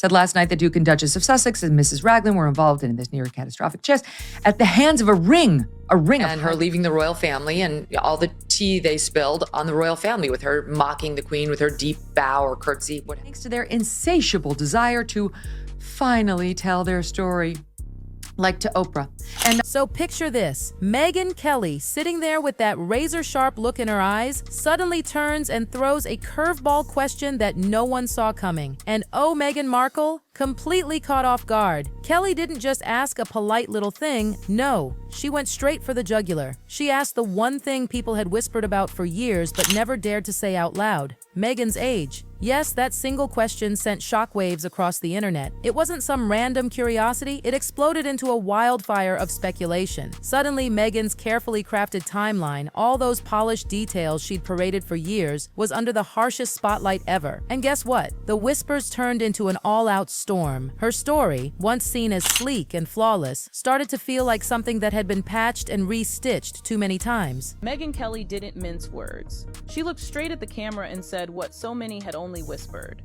said last night the Duke and Duchess of Sussex and Mrs. Raglan were involved in this near catastrophic chess at the hands of a ring and her leaving the royal family and all the tea they spilled on the royal family with her mocking the queen with her deep bow or curtsy. Thanks to their insatiable desire to finally tell their story. Like to Oprah. And so picture this. Megyn Kelly, sitting there with that razor-sharp look in her eyes, suddenly turns and throws a curveball question that no one saw coming. And oh, Meghan Markle, completely caught off guard. Kelly didn't just ask a polite little thing. No, she went straight for the jugular. She asked the one thing people had whispered about for years but never dared to say out loud. Meghan's age. Yes, that single question sent shockwaves across the internet. It wasn't some random curiosity, it exploded into a wildfire of speculation. Suddenly, Meghan's carefully crafted timeline, all those polished details she'd paraded for years, was under the harshest spotlight ever. And guess what? The whispers turned into an all-out storm. Her story, once seen as sleek and flawless, started to feel like something that had been patched and re-stitched too many times. Megyn Kelly didn't mince words. She looked straight at the camera and said what so many had only whispered.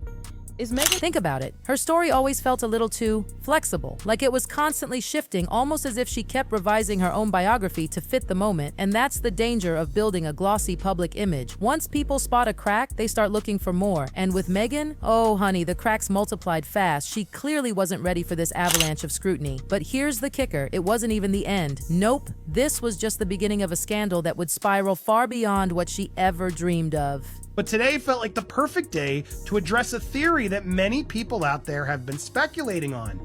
Think about it. Her story always felt a little too flexible, like it was constantly shifting, almost as if she kept revising her own biography to fit the moment, and that's the danger of building a glossy public image. Once people spot a crack, they start looking for more, and with Megyn, oh honey, the cracks multiplied fast. She clearly wasn't ready for this avalanche of scrutiny. But here's the kicker, it wasn't even the end. Nope, this was just the beginning of a scandal that would spiral far beyond what she ever dreamed of. But today felt like the perfect day to address a theory that many people out there have been speculating on.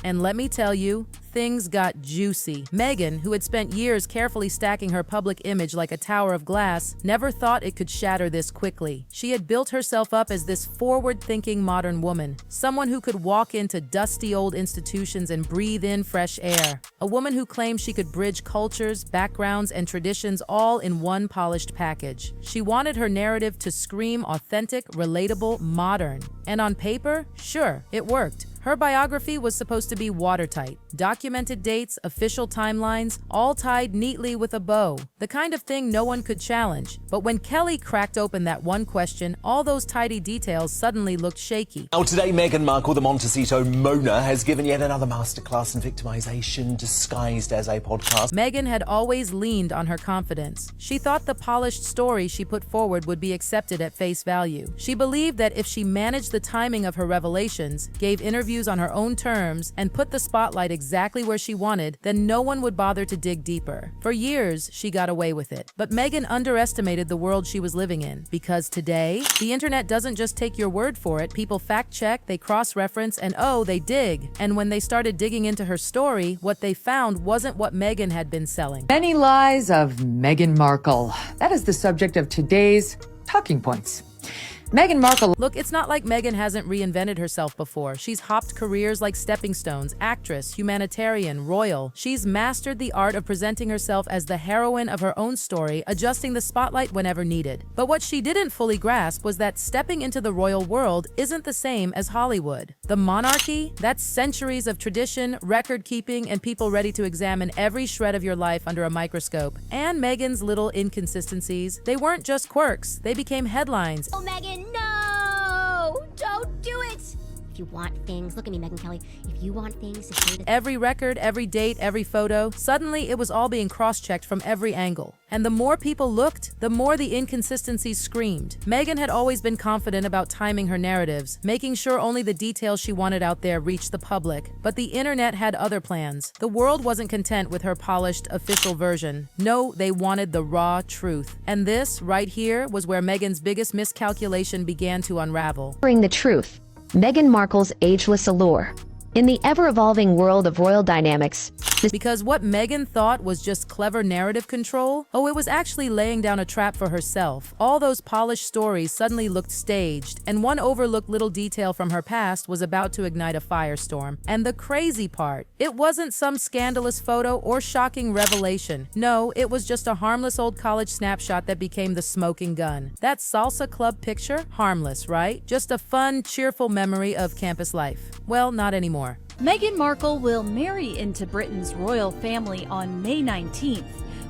And let me tell you, things got juicy. Megyn, who had spent years carefully stacking her public image like a tower of glass, never thought it could shatter this quickly. She had built herself up as this forward-thinking modern woman, someone who could walk into dusty old institutions and breathe in fresh air. A woman who claimed she could bridge cultures, backgrounds, and traditions all in one polished package. She wanted her narrative to scream authentic, relatable, modern. And on paper, sure, it worked. Her biography was supposed to be watertight. Documented dates, official timelines, all tied neatly with a bow. The kind of thing no one could challenge. But when Kelly cracked open that one question, all those tidy details suddenly looked shaky. Now today, Meghan Markle, the Montecito Mona, has given yet another masterclass in victimization disguised as a podcast. Megyn had always leaned on her confidence. She thought the polished story she put forward would be accepted at face value. She believed that if she managed the timing of her revelations, gave interviews on her own terms, and put the spotlight exactly where she wanted, then no one would bother to dig deeper. For years, she got away with it. But Megyn underestimated the world she was living in, because today, the internet doesn't just take your word for it. People fact-check, they cross-reference, and oh, they dig. And when they started digging into her story, what they found wasn't what Megyn had been selling. Many lies of Meghan Markle. That is the subject of today's Talking Points. Meghan Markle. Look, it's not like Megyn hasn't reinvented herself before. She's hopped careers like stepping stones, actress, humanitarian, royal. She's mastered the art of presenting herself as the heroine of her own story, adjusting the spotlight whenever needed. But what she didn't fully grasp was that stepping into the royal world isn't the same as Hollywood. The monarchy, that's centuries of tradition, record-keeping, and people ready to examine every shred of your life under a microscope. And Meghan's little inconsistencies, they weren't just quirks, they became headlines. Oh, Megyn, no! Don't do it! If you want things, look at me, Megyn Kelly. If you want things to say that every record, every date, every photo, suddenly it was all being cross-checked from every angle. And the more people looked, the more the inconsistencies screamed. Megyn had always been confident about timing her narratives, making sure only the details she wanted out there reached the public. But the internet had other plans. The world wasn't content with her polished, official version. No, they wanted the raw truth. And this, right here, was where Megyn's biggest miscalculation began to unravel. The truth. Meghan Markle's ageless allure. In the ever-evolving world of royal dynamics, because what Megyn thought was just clever narrative control, oh, it was actually laying down a trap for herself. All those polished stories suddenly looked staged, and one overlooked little detail from her past was about to ignite a firestorm. And the crazy part, it wasn't some scandalous photo or shocking revelation. No, it was just a harmless old college snapshot that became the smoking gun. That salsa club picture? Harmless, right? Just a fun, cheerful memory of campus life. Well, not anymore. Meghan Markle will marry into Britain's royal family on May 19th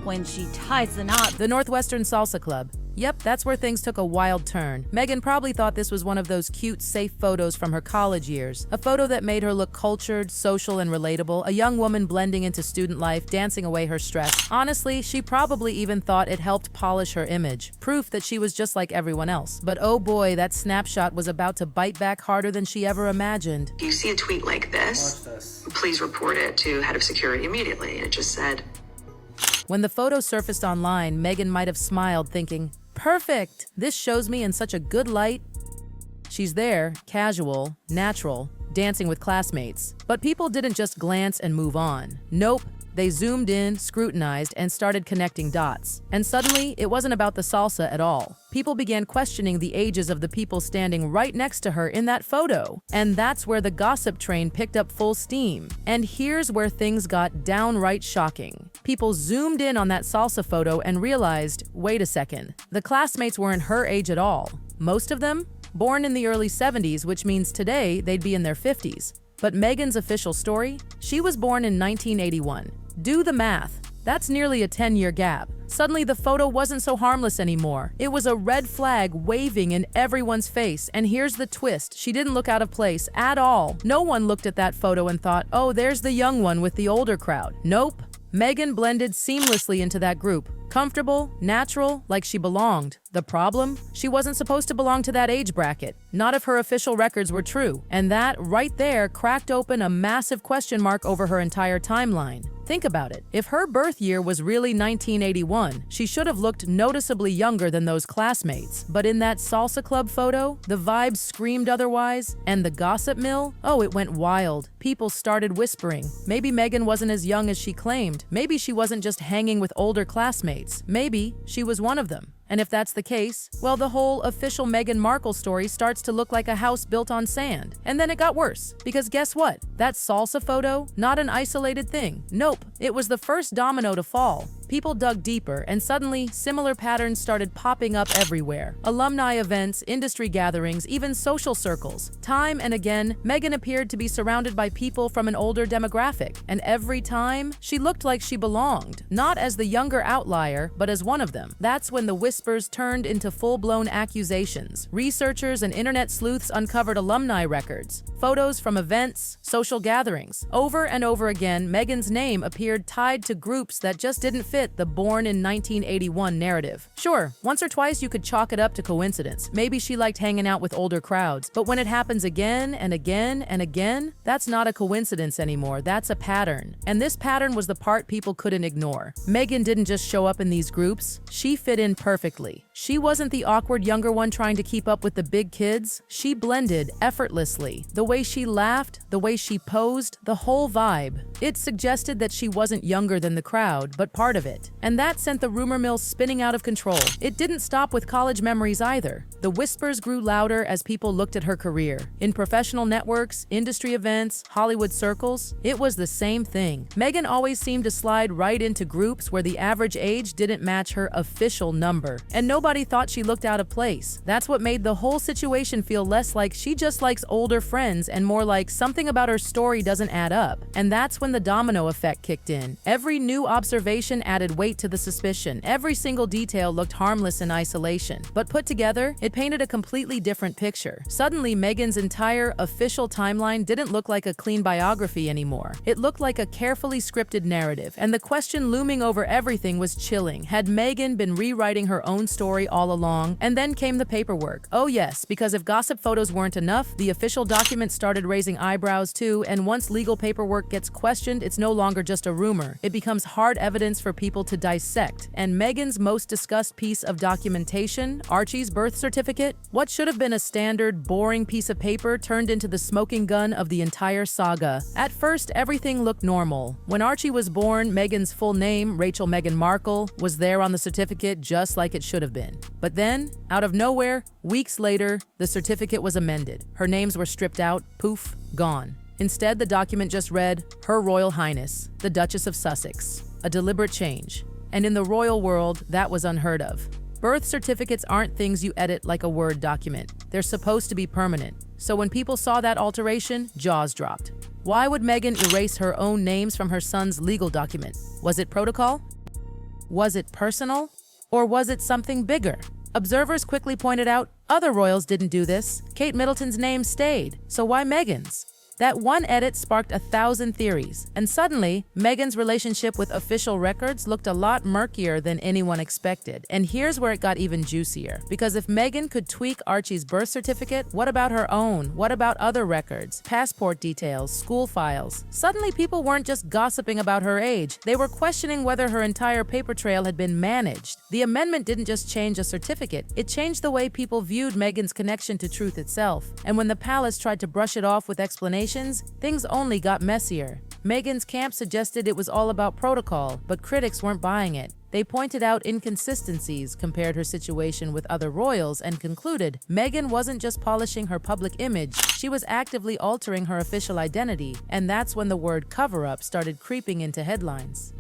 when she ties the knot. The Northwestern Salsa Club. Yep, that's where things took a wild turn. Megyn probably thought this was one of those cute, safe photos from her college years. A photo that made her look cultured, social, and relatable, a young woman blending into student life, dancing away her stress. Honestly, she probably even thought it helped polish her image. Proof that she was just like everyone else. But oh boy, that snapshot was about to bite back harder than she ever imagined. You see a tweet like this, please report it to head of security immediately. It just said, when the photo surfaced online, Megyn might have smiled, thinking, perfect! This shows me in such a good light. She's there, casual, natural, dancing with classmates. But people didn't just glance and move on. Nope. They zoomed in, scrutinized, and started connecting dots. And suddenly, it wasn't about the salsa at all. People began questioning the ages of the people standing right next to her in that photo. And that's where the gossip train picked up full steam. And here's where things got downright shocking. People zoomed in on that salsa photo and realized, wait a second, the classmates weren't her age at all. Most of them? Born in the early 70s, which means today they'd be in their 50s. But Megyn's official story? She was born in 1981. Do the math. That's nearly a 10-year gap. Suddenly, the photo wasn't so harmless anymore. It was a red flag waving in everyone's face. And here's the twist. She didn't look out of place at all. No one looked at that photo and thought, oh, there's the young one with the older crowd. Nope. Megyn blended seamlessly into that group. Comfortable, natural, like she belonged. The problem? She wasn't supposed to belong to that age bracket. Not if her official records were true. And that, right there, cracked open a massive question mark over her entire timeline. Think about it. If her birth year was really 1981, she should have looked noticeably younger than those classmates. But in that salsa club photo, the vibes screamed otherwise, and the gossip mill? Oh, it went wild. People started whispering. Maybe Megyn wasn't as young as she claimed. Maybe she wasn't just hanging with older classmates. Maybe she was one of them. And if that's the case, well, the whole official Meghan Markle story starts to look like a house built on sand. And then it got worse, because guess what? That salsa photo, not an isolated thing. Nope, it was the first domino to fall. People dug deeper, and suddenly, similar patterns started popping up everywhere. Alumni events, industry gatherings, even social circles. Time and again, Megyn appeared to be surrounded by people from an older demographic. And every time, she looked like she belonged. Not as the younger outlier, but as one of them. That's when the whispers turned into full-blown accusations. Researchers and internet sleuths uncovered alumni records, photos from events, social gatherings. Over and over again, Megyn's name appeared tied to groups that just didn't fit the born in 1981 narrative. Sure, once or twice you could chalk it up to coincidence. Maybe she liked hanging out with older crowds. But when it happens again and again and again, that's not a coincidence anymore. That's a pattern. And this pattern was the part people couldn't ignore. Megyn didn't just show up in these groups. She fit in perfectly. She wasn't the awkward younger one trying to keep up with the big kids. She blended effortlessly. The way she laughed, the way she posed, the whole vibe. It suggested that she wasn't younger than the crowd, but part of it. And that sent the rumor mill spinning out of control. It didn't stop with college memories either. The whispers grew louder as people looked at her career. In professional networks, industry events, Hollywood circles, it was the same thing. Megyn always seemed to slide right into groups where the average age didn't match her official number. And nobody thought she looked out of place. That's what made the whole situation feel less like she just likes older friends and more like something about her story doesn't add up. And that's when the domino effect kicked in. Every new observation added weight to the suspicion. Every single detail looked harmless in isolation. But put together, it painted a completely different picture. Suddenly, Megyn's entire official timeline didn't look like a clean biography anymore. It looked like a carefully scripted narrative. And the question looming over everything was chilling. Had Megyn been rewriting her own story all along? And then came the paperwork. Oh yes, because if gossip photos weren't enough, the official document started raising eyebrows too, and once legal paperwork gets questioned, it's no longer just a rumor. It becomes hard evidence for people to dissect. And Megyn's most discussed piece of documentation, Archie's birth certificate, what should have been a standard, boring piece of paper turned into the smoking gun of the entire saga. At first, everything looked normal. When Archie was born, Megyn's full name, Rachel Meghan Markle, was there on the certificate just like it should have been. But then, out of nowhere, weeks later, the certificate was amended. Her names were stripped out, poof, gone. Instead, the document just read, Her Royal Highness, the Duchess of Sussex. A deliberate change. And in the royal world, that was unheard of. Birth certificates aren't things you edit like a Word document. They're supposed to be permanent. So when people saw that alteration, jaws dropped. Why would Megyn erase her own names from her son's legal document? Was it protocol? Was it personal? Or was it something bigger? Observers quickly pointed out other royals didn't do this. Kate Middleton's name stayed, so why Meghan's? That one edit sparked 1,000 theories, and suddenly, Meghan's relationship with official records looked a lot murkier than anyone expected. And here's where it got even juicier. Because if Meghan could tweak Archie's birth certificate, what about her own? What about other records? Passport details, school files? Suddenly, people weren't just gossiping about her age. They were questioning whether her entire paper trail had been managed. The amendment didn't just change a certificate, it changed the way people viewed Meghan's connection to truth itself. And when the palace tried to brush it off with explanations, things only got messier. Meghan's camp suggested it was all about protocol, but critics weren't buying it. They pointed out inconsistencies, compared her situation with other royals, and concluded Meghan wasn't just polishing her public image, she was actively altering her official identity, and that's when the word cover-up started creeping into headlines.